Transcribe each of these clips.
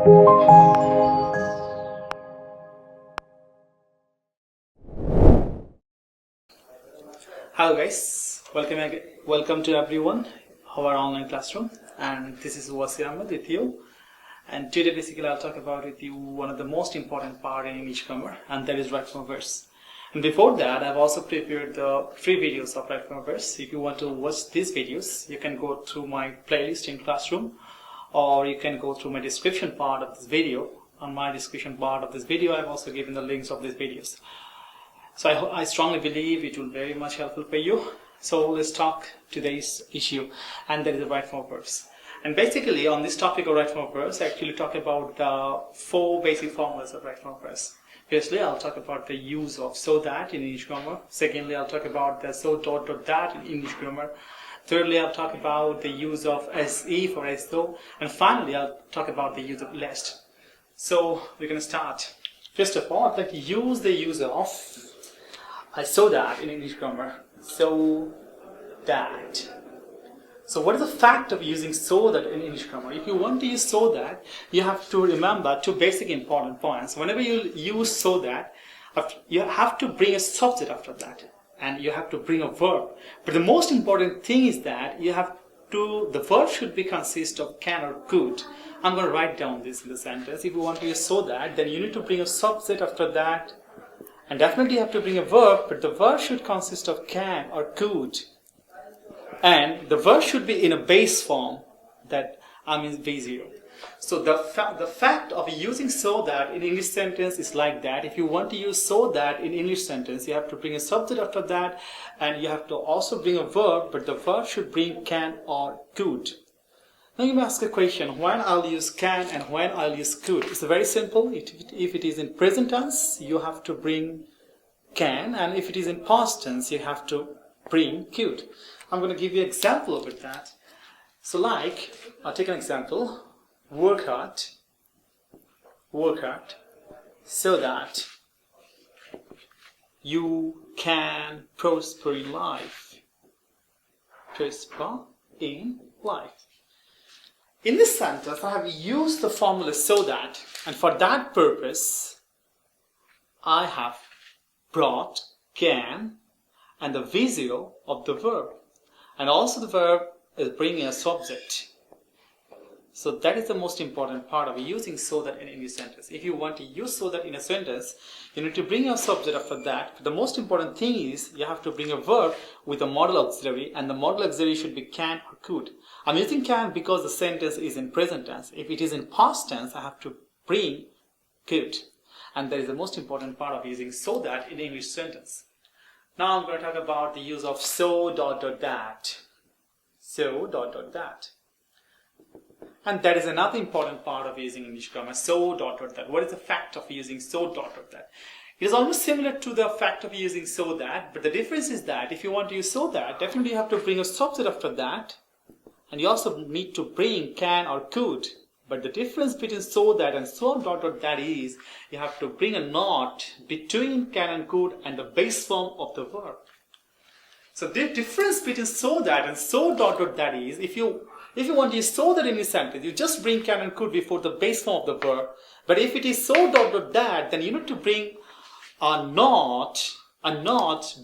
Hello guys, welcome to everyone, our online classroom, and this is Wasi Ahmed with you. And today basically I'll talk about with you one of the most important part in English grammar, and that is right from verse. And before that, I've also prepared the free videos of right from verse. If you want to watch these videos, you can go through my playlist in ClassRoom, or you can go through my description part of this video. On my description part of this video, I've also given the links of these videos. So I strongly believe it will be very much helpful for you. So let's talk today's issue, and that is the right form of verbs. And basically on this topic of right form of verbs, I actually talk about the 4 basic formulas of right form of verbs. Firstly, I'll talk about the use of so that in English grammar. Secondly, I'll talk about the so dot dot that in English grammar. Thirdly, I'll talk about the use of as if or as though. And finally, I'll talk about the use of lest. So we're going to start. First of all, I'd like to use the use of so that in English grammar. So that. So what is the fact of using so that in English grammar? If you want to use so that, you have to remember 2 basic important points. Whenever you use so that, you have to bring a subject after that, and you have to bring a verb. But the most important thing is that the verb should be consist of can or could. I'm going to write down this in the sentence. If you want to use so that, then you need to bring a subject after that. And definitely you have to bring a verb, but the verb should consist of can or could. And the verb should be in a base form, that means V0. So the fact of using so that in English sentence is like that. If you want to use so that in English sentence, you have to bring a subject after that, and you have to also bring a verb, but the verb should bring can or could. Now you may ask a question, when I'll use can and when I'll use could? It's very simple. If it is in present tense, you have to bring can, and if it is in past tense, you have to bring could. I'm going to give you an example of that. So like, I'll take an example. Work hard, so that you can prosper in life. Prosper in life. In this sentence, I have used the formula so that, and for that purpose, I have brought can and the V0 of the verb. And also the verb is bringing a subject. So that is the most important part of using so that in English sentence. If you want to use so that in a sentence, you need to bring a subject after that. But the most important thing is you have to bring a verb with a modal auxiliary, and the modal auxiliary should be can or could. I'm using can because the sentence is in present tense. If it is in past tense, I have to bring could. And that is the most important part of using so that in English sentence. Now I'm going to talk about the use of so dot dot that. So dot dot that. And that is another important part of using English grammar. So dot dot that. What is the fact of using so dot dot that? It is almost similar to the fact of using so that, but the difference is that if you want to use so that, definitely you have to bring a subject after that, and you also need to bring can or could. But the difference between so that and so dot dot that is you have to bring a not between can and could and the base form of the verb. So the difference between so that and so dot dot that is if you want to use so that in a sentence, you just bring can and could before the base form of the verb. But if it is so dot dot that, then you need to bring a not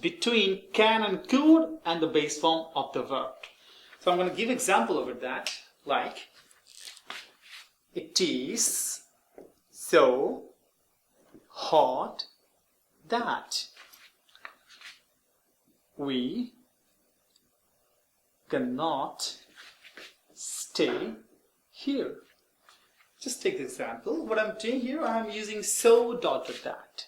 between can and could and the base form of the verb. So I'm going to give example over that, like it is so hot that we cannot stay here. Just take the example. What I'm doing here, I'm using so dot dot that.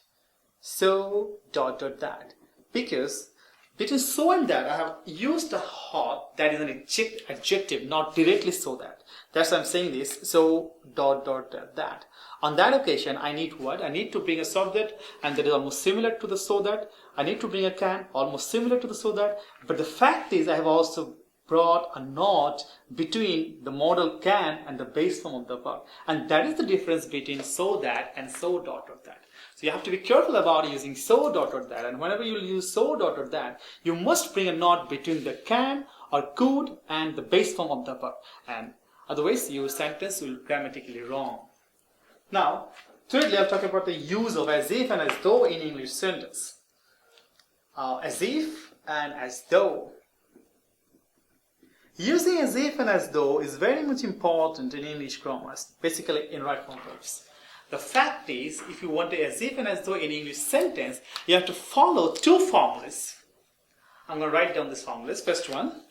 So dot dot that. Because between so and that, I have used a hot that is an adjective, not directly so that. That's why I'm saying this. So dot dot dot that. On that occasion, I need what? I need to bring a subject, and that is almost similar to the so that. I need to bring a can, almost similar to the so that. But the fact is, I have also brought a not between the modal can and the base form of the verb. And that is the difference between so that and so dot dot that. So you have to be careful about using so dot dot that. And whenever you use so dot dot that, you must bring a not between the can or could and the base form of the verb. And otherwise, your sentence will be grammatically wrong. Now, thirdly, I'll talk about the use of as if and as though in English sentence. As if and as though. Using as if and as though is very much important in English grammar, basically in right form verbs. The fact is, if you want to as if and as though in English sentence, you have to follow two formulas. I'm going to write down these formulas. First one,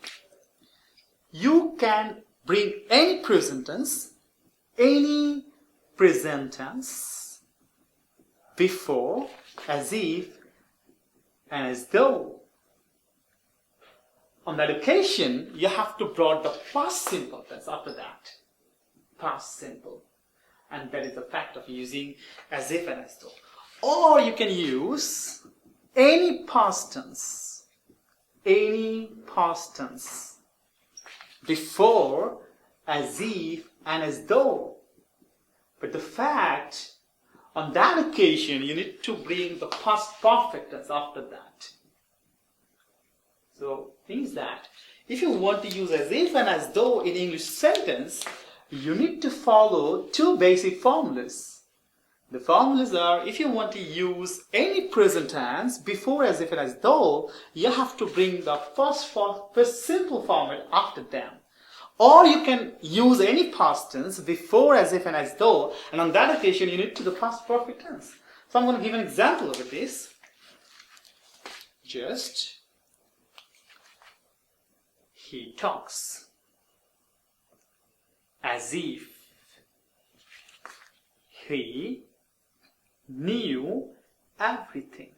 you can bring any present tense before as if and as though. On that occasion, you have to bring the past simple tense after that. Past simple. And that is the fact of using as if and as though. Or you can use any past tense before as if and as though. But the fact, on that occasion, you need to bring the past perfect tense after that. So, things that if you want to use as if and as though in English sentence, you need to follow two basic formulas. The formulas are, if you want to use any present tense before as if and as though, you have to bring the first simple format after them. Or you can use any past tense before as if and as though, and on that occasion you need to the past perfect tense. So I'm going to give an example of this. He talks as if he knew everything.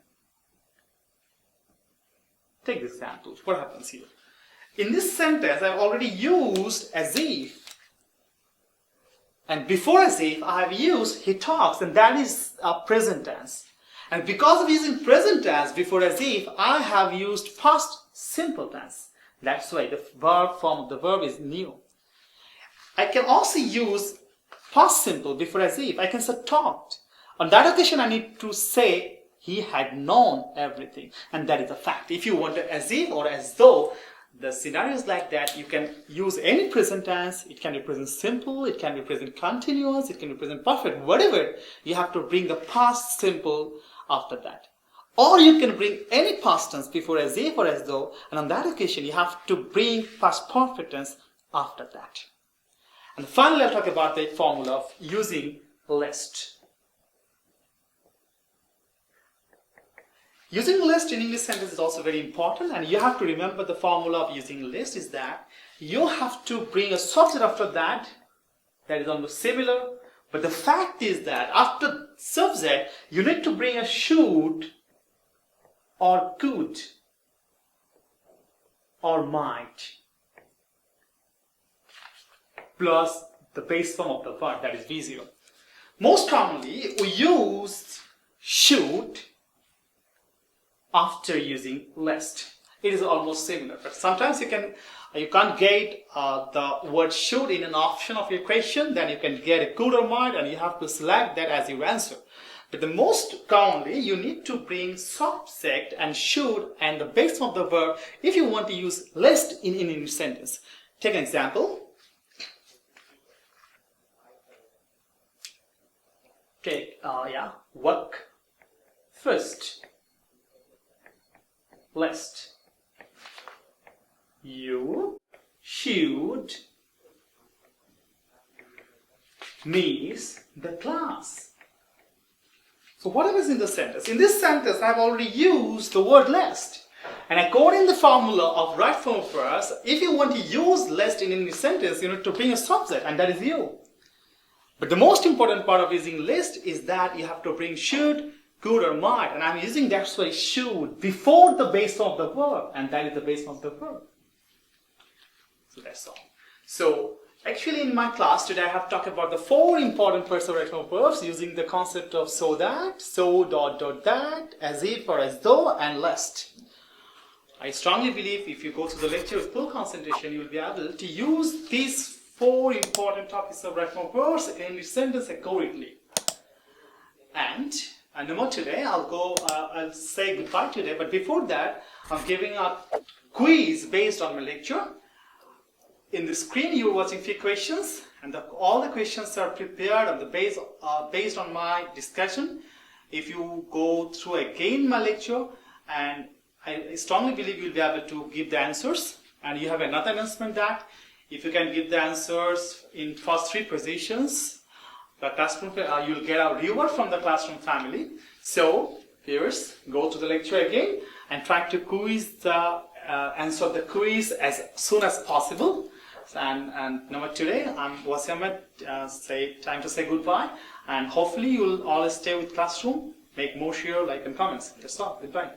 Take this example. What happens here? In this sentence, I've already used as if. And before as if, I have used he talks, and that is a present tense. And because of using present tense before as if, I have used past simple tense. That's why the verb form of the verb is knew. I can also use past simple before as if. I can say talked. On that occasion, I need to say he had known everything. And that is a fact. If you want to as if or as though, the scenarios like that, you can use any present tense. It can be present simple, it can be present continuous, it can be present perfect, whatever. You have to bring the past simple after that. Or you can bring any past tense before as if or as though, and on that occasion you have to bring past perfect tense after that. And finally, I'll talk about the formula of using list. Using list in English sentence is also very important, and you have to remember the formula of using list is that you have to bring a subject after that is almost similar, but the fact is that after subject, you need to bring a should or could or might plus the base form of the verb, that is V0. Most commonly, we use should after using list. It is almost similar, but sometimes you can't get the word should in an option of your question, then you can get a could or might, and you have to select that as your answer. But the most commonly, you need to bring subject and should and the base form of the verb if you want to use list in English sentence. Take an example. Work first. List. You should miss the class. So whatever is in the sentence. In this sentence, I have already used the word list. And according to the formula of right form verbs, if you want to use list in English sentence, you need to bring a subject, and that is you. But the most important part of using list is that you have to bring should, could or might, and I'm using that way should before the base form of the verb, and that is the base form of the verb. So that's all. So actually in my class today I have talked about the 4 important parts of right form verbs using the concept of so that, so dot dot that, as if or as though, and lest. I strongly believe if you go to the lecture with full concentration, you will be able to use these 4 important topics of right form verbs in English sentence accurately. And no more today. I'll say goodbye today. But before that, I'm giving a quiz based on my lecture. in the screen you're watching few questions, and all the questions are prepared on the based on my discussion. If you go through again my lecture, and I strongly believe you'll be able to give the answers. And you have another announcement that if you can give the answers in first 3 positions, the classroom you'll get a reward from the classroom family. So viewers, go to the lecture again and try to answer the quiz as soon as possible. And today I'm Wasi Ahmed. Time to say goodbye, and hopefully you'll all stay with Classroom. Make more share, like, and comments. That's all. Goodbye.